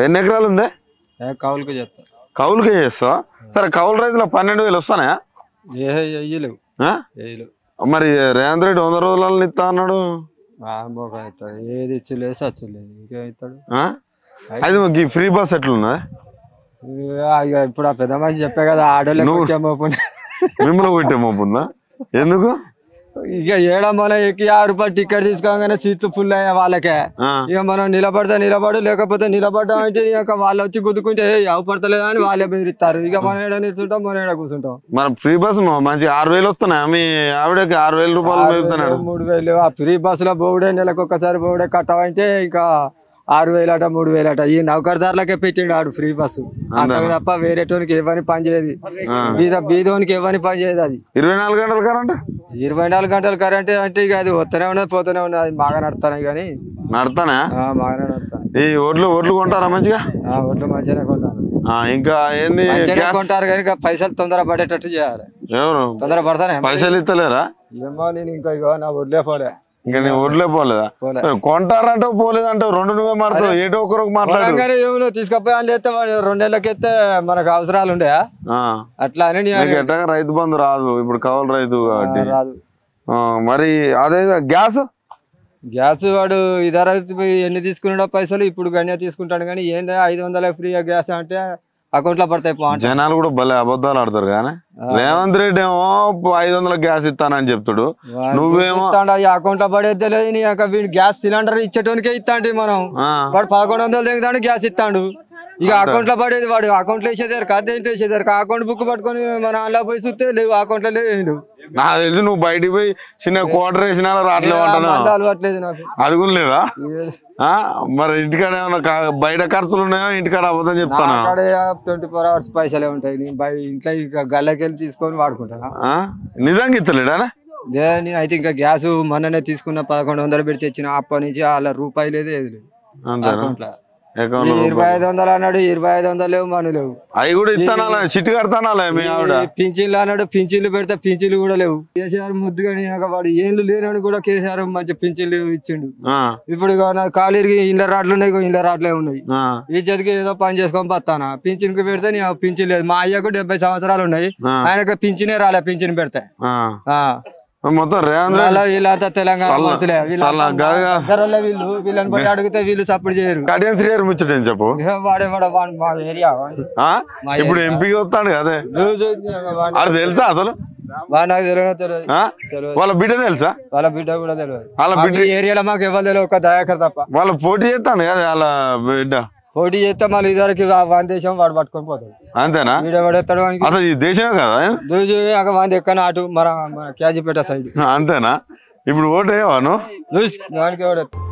ఎన్ని ఎకరాలు ఉంది? కౌలుకు చేస్తా. కౌలుకే చేస్తావా? సరే కౌలు రైతుల 12,000 వస్తానాయా? వేయలేవు. మరి రేవంత్ రెడ్డి 100 రోజులలో ఇస్తా అన్నాడు. ఏది ఇచ్చలేదు సచ్చలేదు ఇంకేస్తాడు. అది ఫ్రీ బస్ ఎట్లున్నా? ఇప్పుడు ఆ పెద్ద మనిషి చెప్పా కదా ఆడోళ్ళకి మిమ్మల్ని కొట్టే మోపుందా? ఎందుకు? ఇక ఏడా మనం ఎక్కి ₹6 టికెట్ తీసుకోగానే సీట్లు ఫుల్ అయ్యా వాళ్ళకే. ఇక మనం నిలబడితే నిలబడు, లేకపోతే నిలబడ్డా అంటే వాళ్ళు వచ్చి గుద్దుకుంటే అవపడతలేదా అని వాళ్ళే బెదిరిస్తారు. ఇక మనం ఏడా నిల్చుంటాం, మనం ఏడా కూర్చుంటాం. మన ఫ్రీ బస్ మంచి 6,000 వస్తున్నాయి. మీ ఆవిడకి 6,000 రూపాయలు 3,000. ఆ ఫ్రీ బస్ లో బోవుడే నెలకు ఒక్కసారి బోవుడే కట్టవంటే ఇంకా 6,000 అట 3,000 అట. ఈ నౌకర్దారులకే పెట్టిండు ఆడు ఫ్రీ బస్సు. అంతకు తప్ప వేరేటోనికి ఎవరిని పని చేయదు. బీదోనికి ఎవరిని పని చేయదు. అది 24 గంటలు కరెంట్. 24 గంటలు కరెంట్ అంటే ఇక అది వస్తూనే ఉన్నది పోతూనే ఉన్నది. బాగా నడుతున్నాయి కానీ నడతానా? బాగానే నడుతాను. ఈ ఒడ్లు కొంటారా మంచిగా? ఒడ్లు మంచిగానే కొంటారు. ఇంకా ఏంది కొంటారు కానీ పైసలు తొందర పడేటట్టు చేయాలి. ఎవరు తొందర పడతానే? పైసలు ఇస్తలేరా? ఏమో నేను ఇంకా ఇగో నా ఒడ్లే పోలే. ఇంకా నేను ఒడ్లే పోలేదా? కొంటారంటే పోలేదంటే రెండు నువ్వే మాట్లాడు. ఏటో ఒకరు మాట్లాడు. ఏమో తీసుకపోయి లేస్తే 2 నెలలకి ఎత్తే మనకు అవసరాలు ఉండే అట్లా అని. రైతు బంధు రాదు ఇప్పుడు, కౌలు రైతు కాబట్టి రాదు. మరి అదే గ్యాస్ వాడు ఇతర ఎన్ని తీసుకున్నాడో పైసలు ఇప్పుడు గణ్య తీసుకుంటాడు కానీ ఏందా 500 ఫ్రీగా గ్యాస్ అంటే అకౌంట్ లో పడతాయి. జనాలు కూడా భలే అబద్ధాలు ఆడతారు కానీ రేవంత్ రెడ్డి ఏమో 500 గ్యాస్ ఇస్తానని చెప్తాడు, నువ్వేమో అకౌంట్ లో పడేది లేదు. వీడు గ్యాస్ సిలిండర్ ఇచ్చేటోనికే ఇస్తాండి మనం. వాడు 1100 దిగుతాడు గ్యాస్ ఇస్తాడు. ఇక అకౌంట్ లో పడేది వాడు అకౌంట్ లో వేసేదారు కాదు, దేంట్లో వేసేదారు. అకౌంట్ బుక్ పట్టుకొని మన ఆన్లో పోయి చూస్తే లేవు, అకౌంట్ లో లేవు. నాకు తెలిసి నువ్వు బయటికి పోయి చిన్న క్వార్టర్ వేసినా రావట్లేదు. అలవాట్లేదు నాకు. అది కూడా లేదా? మరి ఇంటికాడ ఏమన్నా బయట ఖర్చులు ఉన్నాయో? ఇంటికాడ అబద్ధం చెప్తాను. 24 hours పైసలే ఉంటాయి. నేను ఇంట్లో ఇక గల్లకి వెళ్ళి తీసుకొని వాడుకుంటాను. నిజంగా ఇస్తలేడా? నేను అయితే ఇంకా గ్యాస్ మొన్ననే తీసుకున్న 1100 పెడితే ఇచ్చిన అప్పటి నుంచి అలా రూపాయి లేదు, ఏది లేదు అకౌంట్లో. 2500 అన్నాడు, 2500 లేవు, మన లేవు. అవి కూడా ఇస్తానా? చిట్టు కడతానా? మీ ఆవిడ పింఛన్లు అన్నాడు, పింఛన్లు పెడితే పింఛన్లు కూడా లేవు. కేసీఆర్ ముద్దుగాని వాడు ఏళ్ళు లేనని కూడా కేసీఆర్ మంచి పింఛన్లు ఇచ్చిండు. ఇప్పుడు ఖాళీకి ఇండ్ల రాట్లు ఉన్నాయి, ఇండ్ల రాట్లే ఉన్నాయి. ఈ జతికి ఏదో పని చేసుకొని బతానా. పింఛన్ కి పెడితే పింఛన్ లేదు. మా అయ్యకు 70 సంవత్సరాలు ఉన్నాయి, ఆయనకు పింఛనే రాలే. పింఛన్ పెడితే మొత్తం వీళ్ళంతా తెలంగాణ వీళ్ళని బట్టి అడిగితే వీళ్ళు సపోర్ట్ చేయరు. ముచ్చట చెప్పు. వాడేవాడు మా ఏరియా ఇప్పుడు ఎంపీకి వస్తాడు కదా, అది తెలుసా అసలు? నాకు తెలియదు. వాళ్ళ బిడ్డ తెలుసా? వాళ్ళ బిడ్డ కూడా తెలియదు. వాళ్ళ బిడ్డ ఏరియాలో మాకు ఎవరు తెలియదు, ఒక దయాకర్ తప్ప. వాళ్ళు పోటీ చేస్తాను కదా వాళ్ళ బిడ్డ. పోటీ చేస్తే మళ్ళీ ఇద్దరికి వాని దేశం వాడు పట్టుకొని పోతాడు. అంతేనా? వీడెవడెత్తాడు అసలు ఈ దేశమే కదా వాంది ఎక్కడ అటు మన క్యాజీపేట సైడ్. అంతేనా? ఇప్పుడు ఓటు వేయవాను? దానికి ఎవడెత్తాడు?